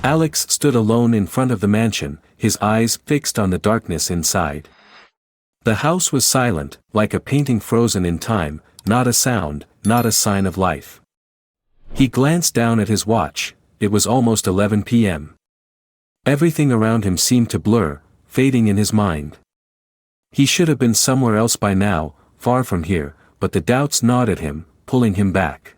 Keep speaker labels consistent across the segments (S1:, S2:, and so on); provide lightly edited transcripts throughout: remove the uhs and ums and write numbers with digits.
S1: Alex stood alone in front of the mansion, his eyes fixed on the darkness inside. The house was silent, like a painting frozen in time, not a sound, not a sign of life. He glanced down at his watch. It was almost 11 p.m. Everything around him seemed to blur, fading in his mind. He should have been somewhere else by now, far from here, but the doubts gnawed at him, pulling him back.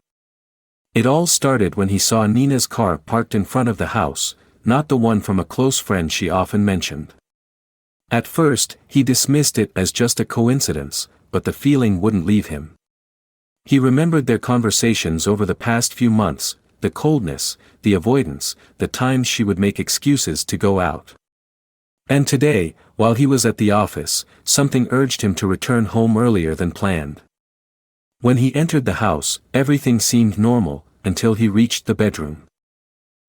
S1: It all started when he saw Nina's car parked in front of the house, not the one from a close friend she often mentioned. At first, he dismissed it as just a coincidence, but the feeling wouldn't leave him. He remembered their conversations over the past few months, the coldness, the avoidance, the times she would make excuses to go out. And today, while he was at the office, something urged him to return home earlier than planned. When he entered the house, everything seemed normal, until he reached the bedroom.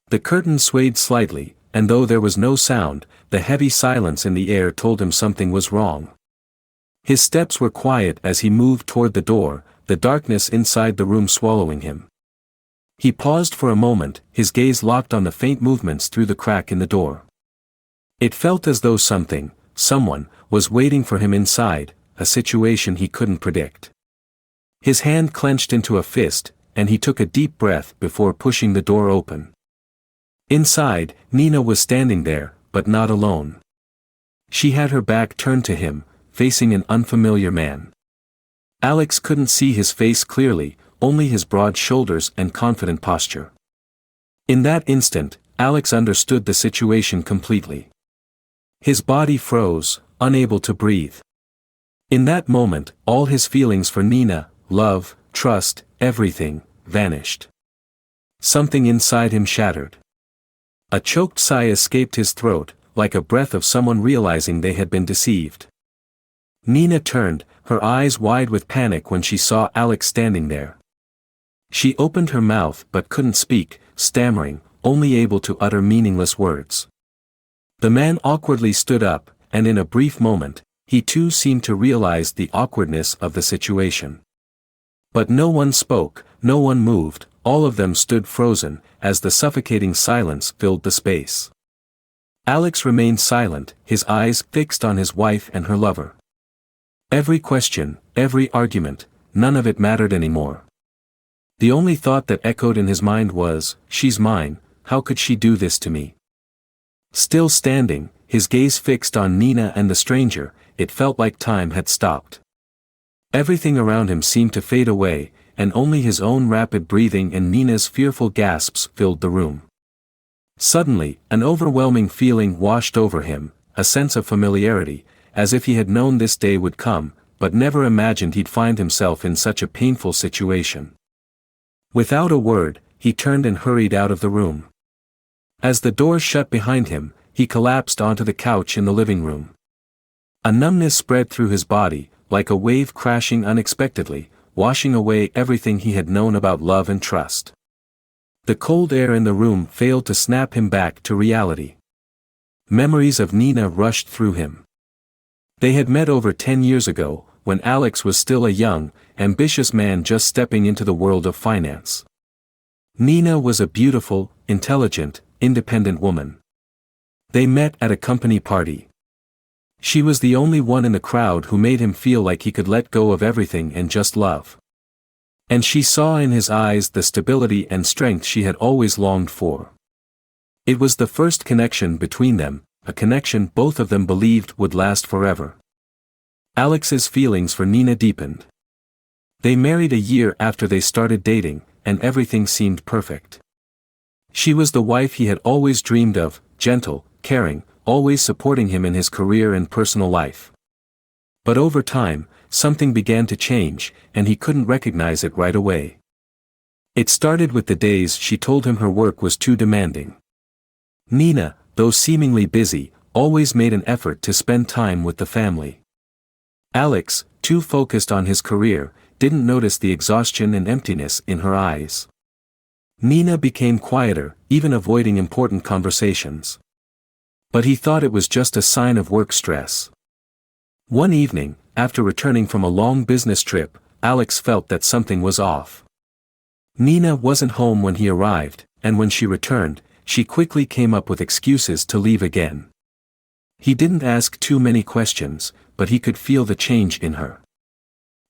S1: The curtain swayed slightly, and though there was no sound, the heavy silence in the air told him something was wrong. His steps were quiet as he moved toward the door, the darkness inside the room swallowing him. He paused for a moment, his gaze locked on the faint movements through the crack in the door. It felt as though someone, was waiting for him inside, a situation he couldn't predict. His hand clenched into a fist, and he took a deep breath before pushing the door open. Inside, Nina was standing there, but not alone. She had her back turned to him, facing an unfamiliar man. Alex couldn't see his face clearly, only his broad shoulders and confident posture. In that instant, Alex understood the situation completely. His body froze, unable to breathe. In that moment, all his feelings for Nina, love, trust, everything, vanished. Something inside him shattered. A choked sigh escaped his throat, like a breath of someone realizing they had been deceived. Nina turned, her eyes wide with panic when she saw Alex standing there. She opened her mouth but couldn't speak, stammering, only able to utter meaningless words. The man awkwardly stood up, and in a brief moment, he too seemed to realize the awkwardness of the situation. But no one spoke, no one moved, all of them stood frozen, as the suffocating silence filled the space. Alex remained silent, his eyes fixed on his wife and her lover. Every question, every argument, none of it mattered anymore. The only thought that echoed in his mind was, "She's mine, how could she do this to me?" Still standing, his gaze fixed on Nina and the stranger, it felt like time had stopped. Everything around him seemed to fade away, and only his own rapid breathing and Nina's fearful gasps filled the room. Suddenly, an overwhelming feeling washed over him, a sense of familiarity, as if he had known this day would come, but never imagined he'd find himself in such a painful situation. Without a word, he turned and hurried out of the room. As the door shut behind him, he collapsed onto the couch in the living room. A numbness spread through his body, like a wave crashing unexpectedly, washing away everything he had known about love and trust. The cold air in the room failed to snap him back to reality. Memories of Nina rushed through him. They had met over 10 years ago, when Alex was still a young, ambitious man just stepping into the world of finance. Nina was a beautiful, intelligent, independent woman. They met at a company party. She was the only one in the crowd who made him feel like he could let go of everything and just love. And she saw in his eyes the stability and strength she had always longed for. It was the first connection between them, a connection both of them believed would last forever. Alex's feelings for Nina deepened. They married a year after they started dating, and everything seemed perfect. She was the wife he had always dreamed of, gentle, caring, always supporting him in his career and personal life. But over time, something began to change, and he couldn't recognize it right away. It started with the days she told him her work was too demanding. Nina, though seemingly busy, always made an effort to spend time with the family. Alex, too focused on his career, didn't notice the exhaustion and emptiness in her eyes. Nina became quieter, even avoiding important conversations. But he thought it was just a sign of work stress. One evening, after returning from a long business trip, Alex felt that something was off. Nina wasn't home when he arrived, and when she returned, she quickly came up with excuses to leave again. He didn't ask too many questions, but he could feel the change in her.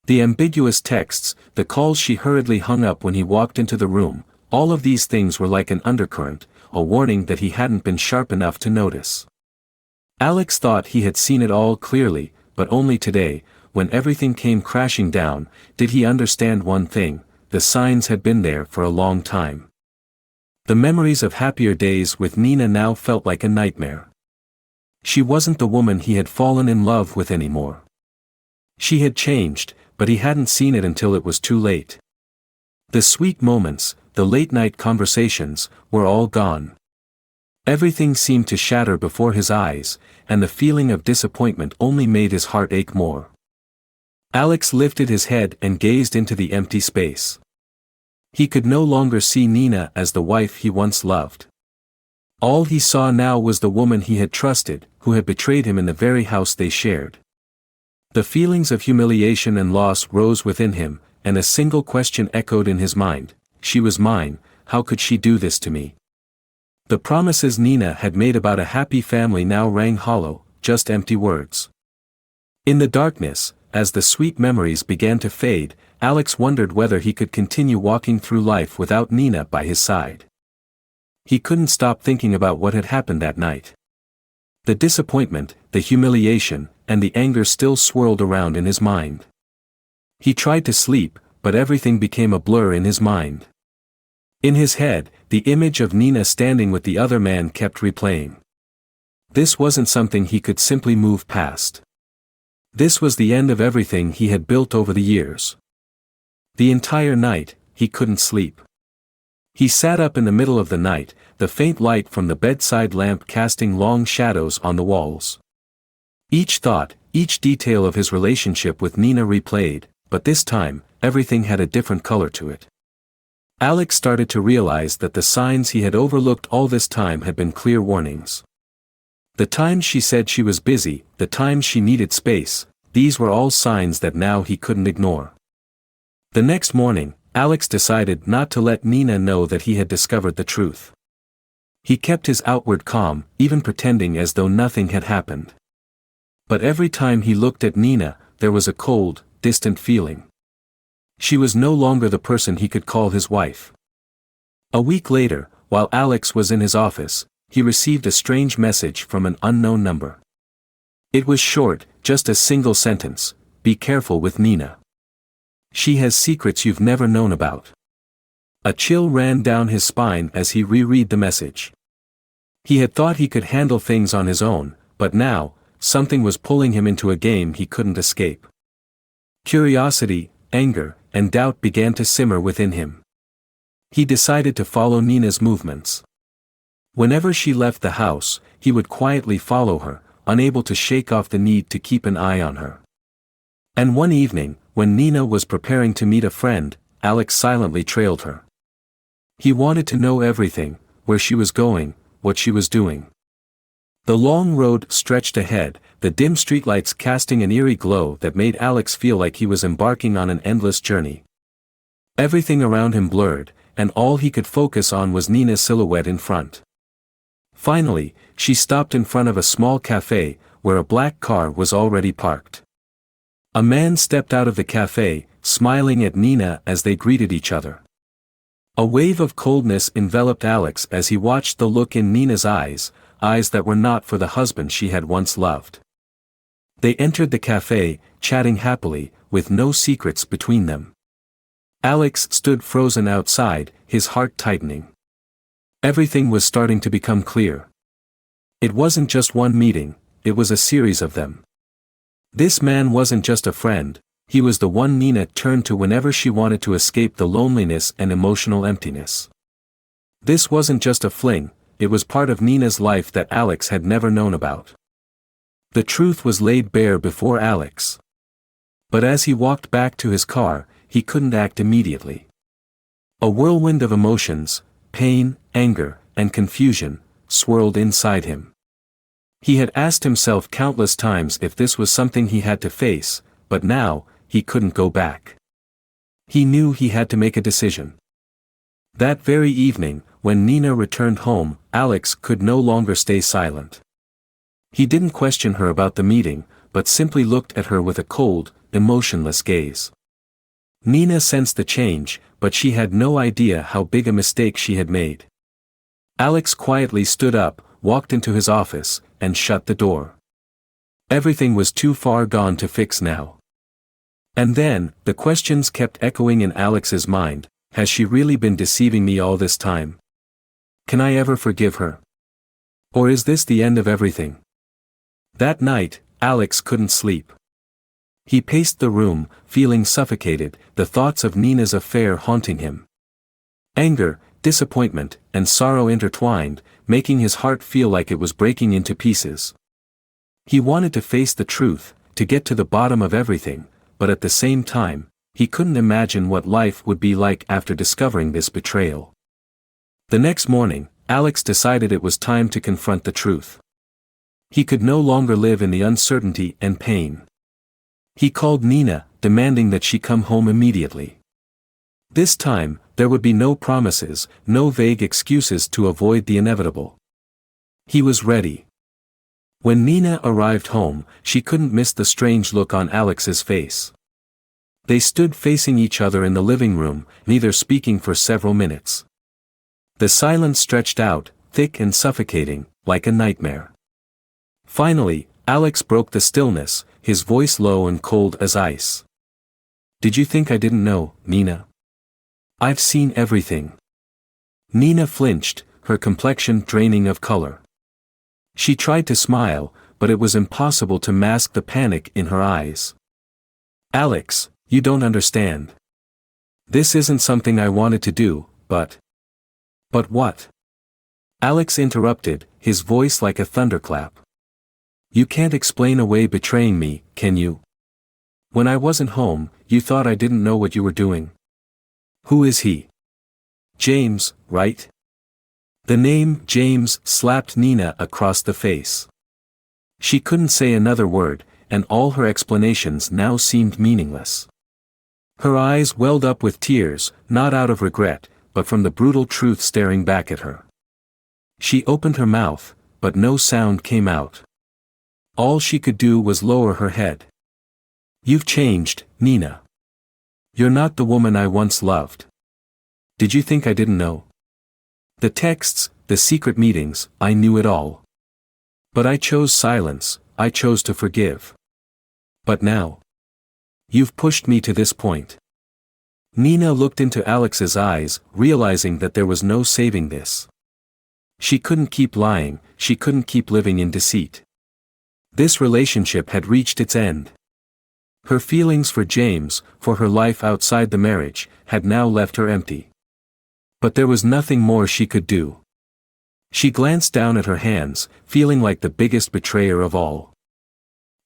S1: The ambiguous texts, the calls she hurriedly hung up when he walked into the room, all of these things were like an undercurrent, a warning that he hadn't been sharp enough to notice. Alex thought he had seen it all clearly, but only today, when everything came crashing down, did he understand one thing: the signs had been there for a long time. The memories of happier days with Nina now felt like a nightmare. She wasn't the woman he had fallen in love with anymore. She had changed, but he hadn't seen it until it was too late. The sweet moments, the late-night conversations, were all gone. Everything seemed to shatter before his eyes, and the feeling of disappointment only made his heart ache more. Alex lifted his head and gazed into the empty space. He could no longer see Nina as the wife he once loved. All he saw now was the woman he had trusted, who had betrayed him in the very house they shared. The feelings of humiliation and loss rose within him, and a single question echoed in his mind: she was mine, how could she do this to me? The promises Nina had made about a happy family now rang hollow, just empty words. In the darkness, as the sweet memories began to fade, Alex wondered whether he could continue walking through life without Nina by his side. He couldn't stop thinking about what had happened that night. The disappointment, the humiliation, and the anger still swirled around in his mind. He tried to sleep, but everything became a blur in his mind. In his head, the image of Nina standing with the other man kept replaying. This wasn't something he could simply move past. This was the end of everything he had built over the years. The entire night, he couldn't sleep. He sat up in the middle of the night, the faint light from the bedside lamp casting long shadows on the walls. Each thought, each detail of his relationship with Nina replayed, but this time, everything had a different color to it. Alex started to realize that the signs he had overlooked all this time had been clear warnings. The times she said she was busy, the times she needed space, these were all signs that now he couldn't ignore. The next morning, Alex decided not to let Nina know that he had discovered the truth. He kept his outward calm, even pretending as though nothing had happened. But every time he looked at Nina, there was a cold, distant feeling. She was no longer the person he could call his wife. A week later, while Alex was in his office, he received a strange message from an unknown number. It was short, just a single sentence: "Be careful with Nina. She has secrets you've never known about." A chill ran down his spine as he reread the message. He had thought he could handle things on his own, but now, something was pulling him into a game he couldn't escape. Curiosity, anger, and doubt began to simmer within him. He decided to follow Nina's movements. Whenever she left the house, he would quietly follow her, unable to shake off the need to keep an eye on her. And one evening, when Nina was preparing to meet a friend, Alex silently trailed her. He wanted to know everything: where she was going, what she was doing. The long road stretched ahead, the dim streetlights casting an eerie glow that made Alex feel like he was embarking on an endless journey. Everything around him blurred, and all he could focus on was Nina's silhouette in front. Finally, she stopped in front of a small cafe, where a black car was already parked. A man stepped out of the cafe, smiling at Nina as they greeted each other. A wave of coldness enveloped Alex as he watched the look in Nina's eyes, eyes that were not for the husband she had once loved. They entered the cafe, chatting happily, with no secrets between them. Alex stood frozen outside, his heart tightening. Everything was starting to become clear. It wasn't just one meeting, it was a series of them. This man wasn't just a friend, he was the one Nina turned to whenever she wanted to escape the loneliness and emotional emptiness. This wasn't just a fling, it was part of Nina's life that Alex had never known about. The truth was laid bare before Alex. But as he walked back to his car, he couldn't act immediately. A whirlwind of emotions, pain, anger, and confusion, swirled inside him. He had asked himself countless times if this was something he had to face, but now, he couldn't go back. He knew he had to make a decision. That very evening, when Nina returned home, Alex could no longer stay silent. He didn't question her about the meeting, but simply looked at her with a cold, emotionless gaze. Nina sensed the change, but she had no idea how big a mistake she had made. Alex quietly stood up, walked into his office, and shut the door. Everything was too far gone to fix now. And then, the questions kept echoing in Alex's mind: has she really been deceiving me all this time? Can I ever forgive her? Or is this the end of everything? That night, Alex couldn't sleep. He paced the room, feeling suffocated, the thoughts of Nina's affair haunting him. Anger, disappointment, and sorrow intertwined, making his heart feel like it was breaking into pieces. He wanted to face the truth, to get to the bottom of everything, but at the same time, he couldn't imagine what life would be like after discovering this betrayal. The next morning, Alex decided it was time to confront the truth. He could no longer live in the uncertainty and pain. He called Nina, demanding that she come home immediately. This time, there would be no promises, no vague excuses to avoid the inevitable. He was ready. When Nina arrived home, she couldn't miss the strange look on Alex's face. They stood facing each other in the living room, neither speaking for several minutes. The silence stretched out, thick and suffocating, like a nightmare. Finally, Alex broke the stillness, his voice low and cold as ice. "Did you think I didn't know, Nina? I've seen everything." Nina flinched, her complexion draining of color. She tried to smile, but it was impossible to mask the panic in her eyes. "Alex, you don't understand. This isn't something I wanted to do, but..." "But what?" Alex interrupted, his voice like a thunderclap. "You can't explain away betraying me, can you? When I wasn't home, you thought I didn't know what you were doing. Who is he? James, right?" The name James slapped Nina across the face. She couldn't say another word, and all her explanations now seemed meaningless. Her eyes welled up with tears, not out of regret, but from the brutal truth staring back at her. She opened her mouth, but no sound came out. All she could do was lower her head. "You've changed, Nina. You're not the woman I once loved. Did you think I didn't know? The texts, the secret meetings, I knew it all. But I chose silence, I chose to forgive. But now, you've pushed me to this point." Nina looked into Alex's eyes, realizing that there was no saving this. She couldn't keep lying, she couldn't keep living in deceit. This relationship had reached its end. Her feelings for James, for her life outside the marriage, had now left her empty. But there was nothing more she could do. She glanced down at her hands, feeling like the biggest betrayer of all.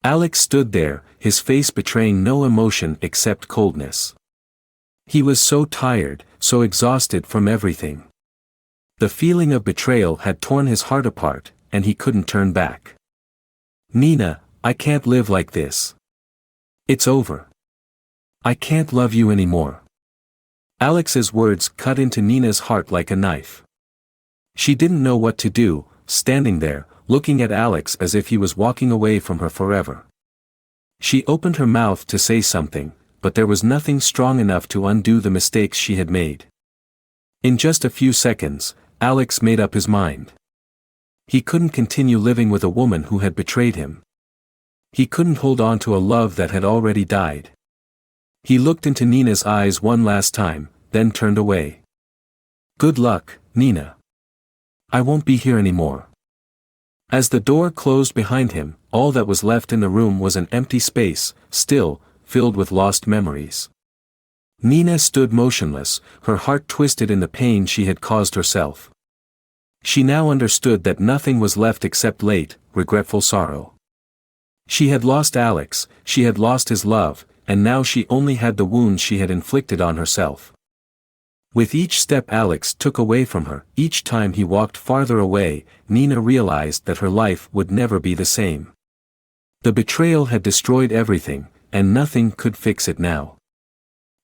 S1: Alex stood there, his face betraying no emotion except coldness. He was so tired, so exhausted from everything. The feeling of betrayal had torn his heart apart, and he couldn't turn back. "Nina, I can't live like this. It's over. I can't love you anymore." Alex's words cut into Nina's heart like a knife. She didn't know what to do, standing there, looking at Alex as if he was walking away from her forever. She opened her mouth to say something, but there was nothing strong enough to undo the mistakes she had made. In just a few seconds, Alex made up his mind. He couldn't continue living with a woman who had betrayed him. He couldn't hold on to a love that had already died. He looked into Nina's eyes one last time, then turned away. "Good luck, Nina. I won't be here anymore." As the door closed behind him, all that was left in the room was an empty space, still, filled with lost memories. Nina stood motionless, her heart twisted in the pain she had caused herself. She now understood that nothing was left except late, regretful sorrow. She had lost Alex, she had lost his love, and now she only had the wounds she had inflicted on herself. With each step Alex took away from her, each time he walked farther away, Nina realized that her life would never be the same. The betrayal had destroyed everything, and nothing could fix it now.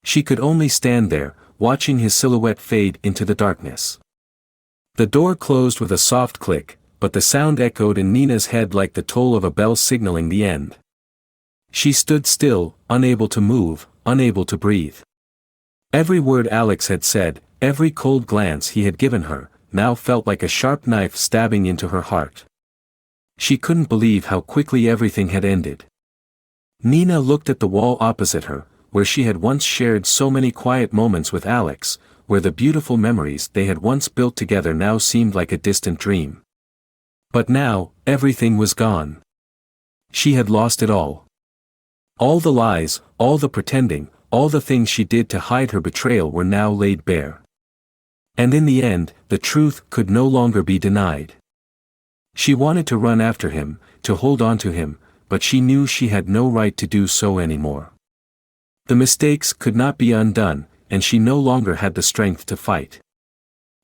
S1: She could only stand there, watching his silhouette fade into the darkness. The door closed with a soft click, but the sound echoed in Nina's head like the toll of a bell signaling the end. She stood still, unable to move, unable to breathe. Every word Alex had said, every cold glance he had given her, now felt like a sharp knife stabbing into her heart. She couldn't believe how quickly everything had ended. Nina looked at the wall opposite her, where she had once shared so many quiet moments with Alex, where the beautiful memories they had once built together now seemed like a distant dream. But now, everything was gone. She had lost it all. All the lies, all the pretending, all the things she did to hide her betrayal were now laid bare. And in the end, the truth could no longer be denied. She wanted to run after him, to hold on to him, but she knew she had no right to do so anymore. The mistakes could not be undone, and she no longer had the strength to fight.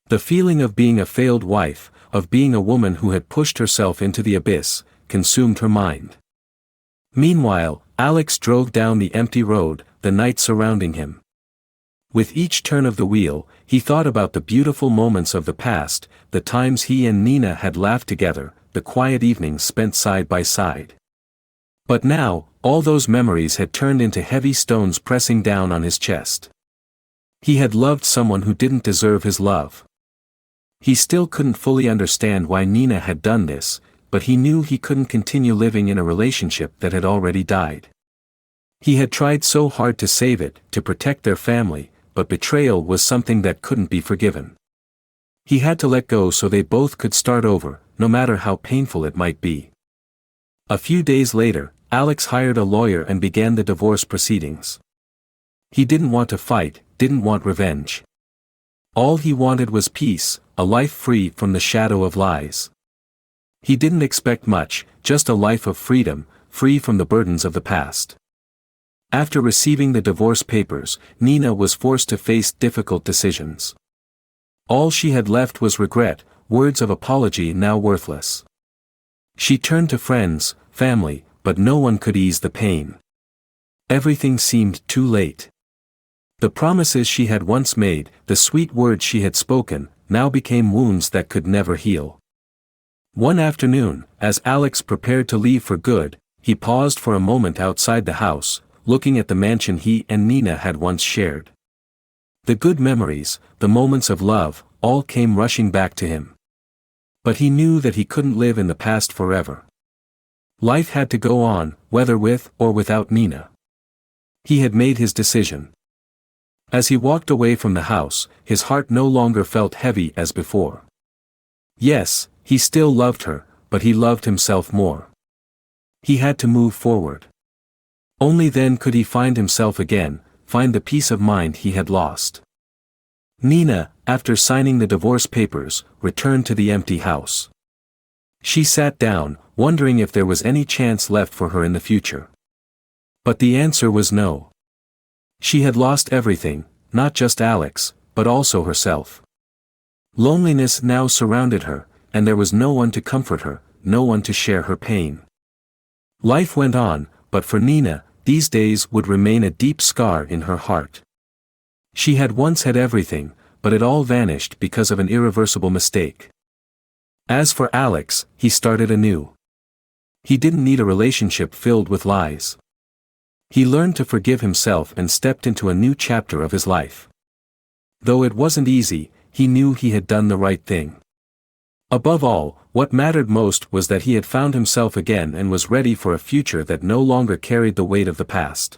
S1: The feeling of being a failed wife, of being a woman who had pushed herself into the abyss, consumed her mind. Meanwhile, Alex drove down the empty road, the night surrounding him. With each turn of the wheel, he thought about the beautiful moments of the past, the times he and Nina had laughed together, the quiet evenings spent side by side. But now, all those memories had turned into heavy stones pressing down on his chest. He had loved someone who didn't deserve his love. He still couldn't fully understand why Nina had done this, but he knew he couldn't continue living in a relationship that had already died. He had tried so hard to save it, to protect their family, but betrayal was something that couldn't be forgiven. He had to let go so they both could start over, no matter how painful it might be. A few days later, Alex hired a lawyer and began the divorce proceedings. He didn't want to fight, didn't want revenge. All he wanted was peace, a life free from the shadow of lies. He didn't expect much, just a life of freedom, free from the burdens of the past. After receiving the divorce papers, Nina was forced to face difficult decisions. All she had left was regret, words of apology now worthless. She turned to friends, family, but no one could ease the pain. Everything seemed too late. The promises she had once made, the sweet words she had spoken, now became wounds that could never heal. One afternoon, as Alex prepared to leave for good, he paused for a moment outside the house, looking at the mansion he and Nina had once shared. The good memories, the moments of love, all came rushing back to him. But he knew that he couldn't live in the past forever. Life had to go on, whether with or without Nina. He had made his decision. As he walked away from the house, his heart no longer felt heavy as before. Yes, he still loved her, but he loved himself more. He had to move forward. Only then could he find himself again, find the peace of mind he had lost. Nina, after signing the divorce papers, returned to the empty house. She sat down, wondering if there was any chance left for her in the future. But the answer was no. She had lost everything, not just Alex, but also herself. Loneliness now surrounded her, and there was no one to comfort her, no one to share her pain. Life went on, but for Nina, these days would remain a deep scar in her heart. She had once had everything, but it all vanished because of an irreversible mistake. As for Alex, he started anew. He didn't need a relationship filled with lies. He learned to forgive himself and stepped into a new chapter of his life. Though it wasn't easy, he knew he had done the right thing. Above all, what mattered most was that he had found himself again and was ready for a future that no longer carried the weight of the past.